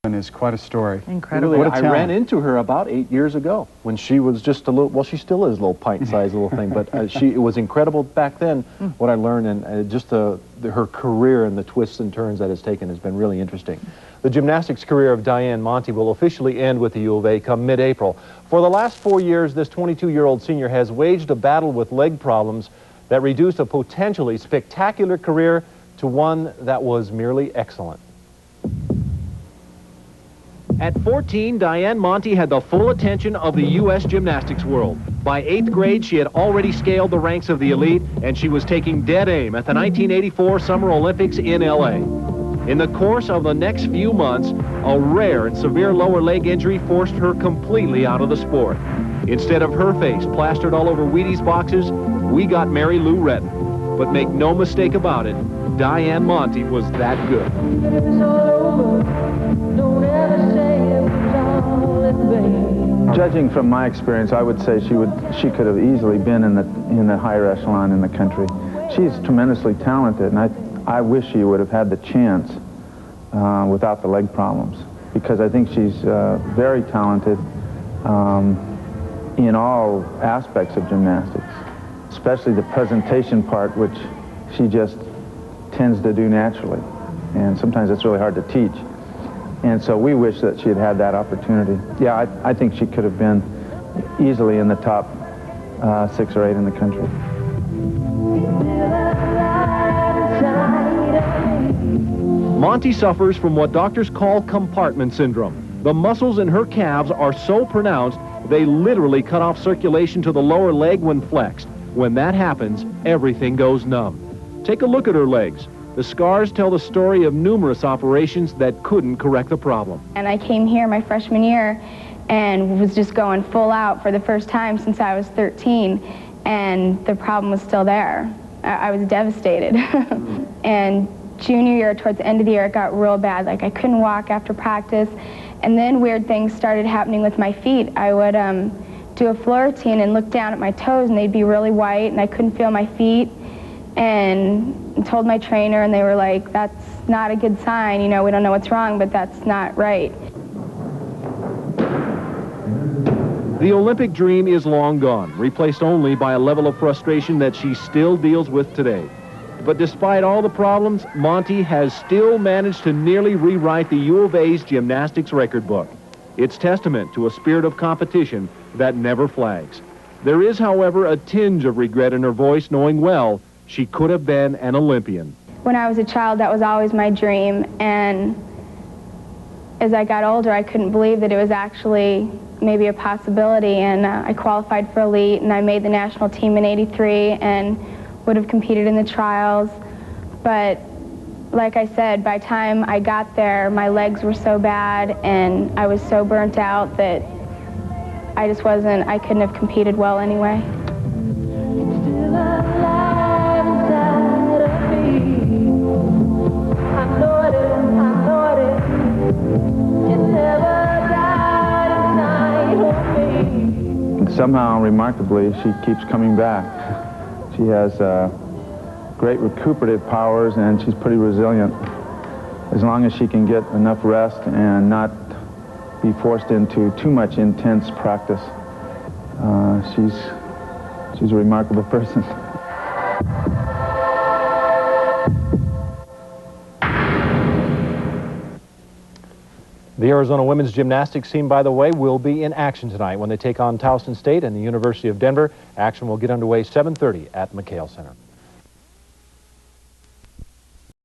Is quite a story. Incredible. What a I ran into her about 8 years ago when she was just a little, well, she still is a little pint-sized little thing, but it was incredible back then what I learned, and just her career and the twists and turns that it's taken has been really interesting. The gymnastics career of Diane Monti will officially end with the U of A come mid-April. For the last 4 years, this 22-year-old senior has waged a battle with leg problems that reduced a potentially spectacular career to one that was merely excellent. At 14, Diane Monti had the full attention of the U.S. gymnastics world. By 8th grade, she had already scaled the ranks of the elite, and she was taking dead aim at the 1984 Summer Olympics in L.A. In the course of the next few months, a rare and severe lower leg injury forced her completely out of the sport. Instead of her face plastered all over Wheaties boxes, we got Mary Lou Retton. But make no mistake about it, Diane Monti was that good. Judging from my experience, I would say she could have easily been in the higher echelon in the country. She's tremendously talented, and I wish she would have had the chance without the leg problems, because I think she's very talented in all aspects of gymnastics, especially the presentation part, which she just tends to do naturally, and sometimes it's really hard to teach. And so we wish that she had had that opportunity. Yeah, I think she could have been easily in the top 6 or 8 in the country. Monti suffers from what doctors call compartment syndrome. The muscles in her calves are so pronounced, they literally cut off circulation to the lower leg when flexed. When that happens, everything goes numb. Take a look at her legs. The scars tell the story of numerous operations that couldn't correct the problem. And I came here my freshman year and was just going full out for the first time since I was 13, and the problem was still there. I was devastated. And junior year, towards the end of the year, it got real bad. Like, I couldn't walk after practice, and then weird things started happening with my feet. I would do a floor routine and look down at my toes, and they'd be really white, and I couldn't feel my feet. And told my trainer, and they were like, that's not a good sign, you know, we don't know what's wrong, but that's not right. The Olympic dream is long gone, replaced only by a level of frustration that she still deals with today. But despite all the problems, Monti has still managed to nearly rewrite the U of A's gymnastics record book. It's testament to a spirit of competition that never flags. There is, however, a tinge of regret in her voice, knowing well she could have been an Olympian. When I was a child, that was always my dream, and as I got older, I couldn't believe that it was actually maybe a possibility, and I qualified for elite, and I made the national team in '83 and would have competed in the trials. But like I said, by the time I got there, my legs were so bad and I was so burnt out that I couldn't have competed well anyway. Somehow, remarkably, she keeps coming back. She has great recuperative powers, and she's pretty resilient. As long as she can get enough rest and not be forced into too much intense practice, she's a remarkable person. The Arizona women's gymnastics team, by the way, will be in action tonight when they take on Towson State and the University of Denver. Action will get underway 7:30 at McHale Center.